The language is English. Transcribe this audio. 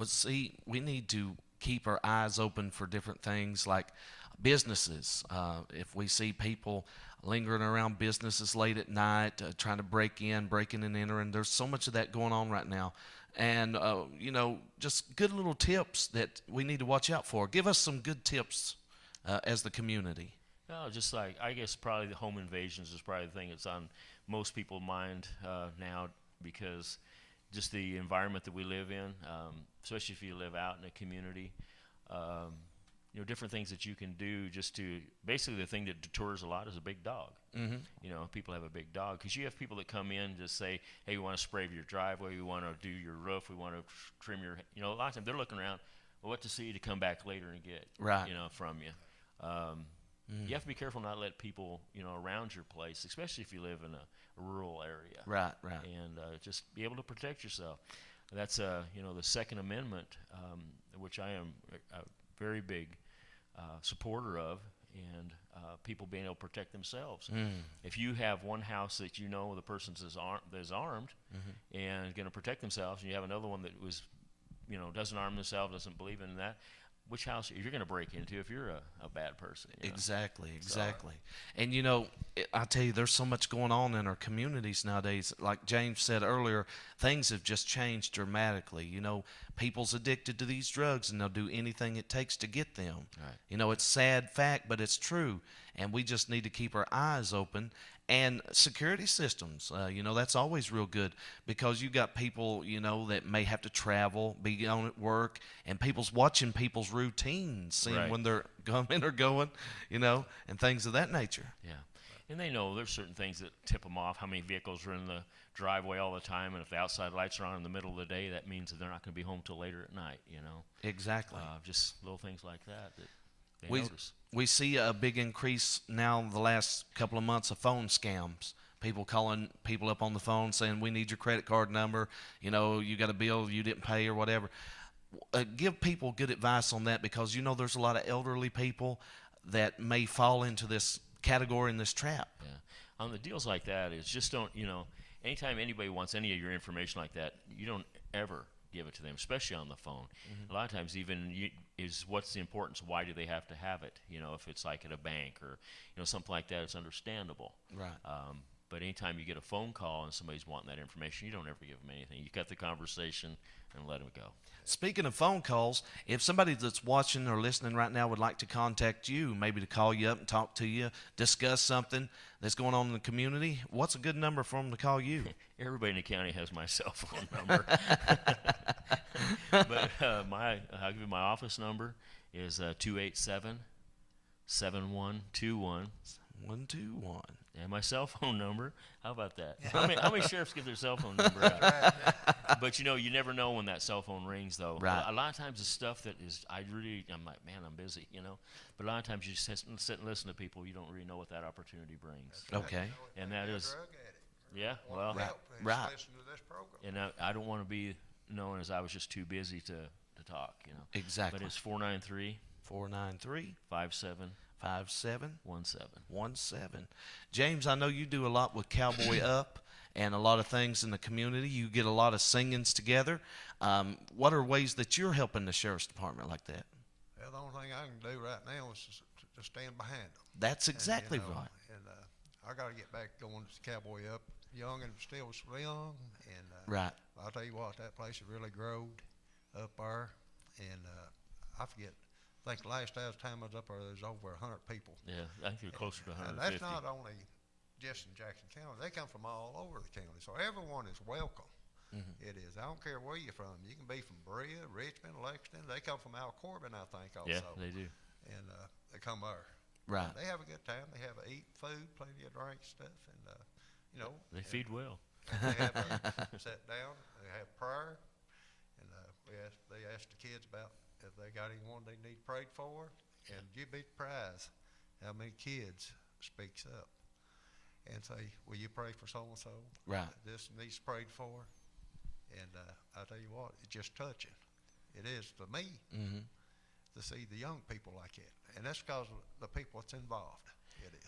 Well, see, we need to keep our eyes open for different things like businesses. If we see people lingering around businesses late at night, trying to breaking and entering, there's so much of that going on right now. And, just good little tips that we need to watch out for. Give us some good tips as the community. No, just like I guess probably the home invasions is probably the thing that's on most people's mind now because just the environment that we live in, especially if you live out in a community. Um, different things that you can do just to basically the thing that deters a lot is a big dog. Mm-hmm. People have a big dog because you have people that come in and just say, hey, we want to spray your driveway, we want to do your roof, we want to trim your, a lot of times they're looking around, well, what to see to come back later and get, Right. From you. You have to be careful not to let people, around your place, especially if you live in a rural area. Right. And just be able to protect yourself. That's, the Second Amendment, which I am a very big supporter of, and people being able to protect themselves. If you have one house that the person is armed and going to protect themselves, and you have another one that doesn't arm themselves, doesn't believe in that, which house you're going to break into if you're a bad person. Exactly. And I tell you, there's so much going on in our communities nowadays. Like James said earlier, things have just changed dramatically. People's addicted to these drugs, and they'll do anything it takes to get them. Right. It's sad fact, but it's true. And we just need to keep our eyes open. And security systems, that's always real good because you got people, that may have to travel, be on at work, and people's watching people's routines, seeing Right. when they're coming or going, and things of that nature. Yeah. And they know there's certain things that tip them off, how many vehicles are in the driveway all the time, and if the outside lights are on in the middle of the day, that means that they're not going to be home till later at night, Exactly. Just little things like that they we notice. we see a big increase now the last couple of months of phone scams. People calling people up on the phone saying, we need your credit card number, you got a bill you didn't pay or whatever. Give people good advice on that because there's a lot of elderly people that may fall into this category in this trap. Yeah. On the deals like that is just don't, anytime anybody wants any of your information like that, you don't ever give it to them, especially on the phone. A lot of times even is what's the importance, why do they have to have it? If it's like at a bank or, something like that, it's understandable. Right. But anytime you get a phone call and somebody's wanting that information, you don't ever give them anything. You cut the conversation and let them go. Speaking of phone calls, if somebody that's watching or listening right now would like to contact you, maybe to call you up and talk to you, discuss something that's going on in the community, what's a good number for them to call you? Everybody in the county has my cell phone number. But I'll give you my office number is 287-7121. 121. And my cell phone number, how about that? How many sheriffs give their cell phone number out? But you never know when that cell phone rings, though. Right. A lot of times the stuff that is, I'm like, man, I'm busy, But a lot of times you just sit and listen to people, you don't really know what that opportunity brings. Okay. And that is, yeah, well, Right. Listen to this program. and I don't want to be known as I was just too busy to talk, Exactly. But it's 493 493 5717. 5717. James, I know you do a lot with Cowboy Up and a lot of things in the community. You get a lot of singings together. What are ways that you're helping the sheriff's department like that? Well, the only thing I can do right now is to stand behind them. That's exactly right. And I got to get back going to Cowboy Up, young and still so young. And Right. I'll tell you what, that place has really growed up there. And I think the last time I was up there, there was over 100 people. Yeah, I think you're closer to 150. And that's not only just in Jackson County. They come from all over the county. So everyone is welcome. It is. I don't care where you're from. You can be from Berea, Richmond, Lexington. They come from Al Corbin, I think, also. Yeah, they do. And they come there. Right. They have a good time. They have eat food, plenty of drink stuff, and They feed well. they have sit down. They have prayer, and they ask the kids about if they got anyone they need prayed for, and you'd be surprised how many kids speaks up and say, "Will you pray for so and so? Right. This needs prayed for." And I tell you what, it's just touching. It is to me to see the young people like it, and that's because of the people that's involved.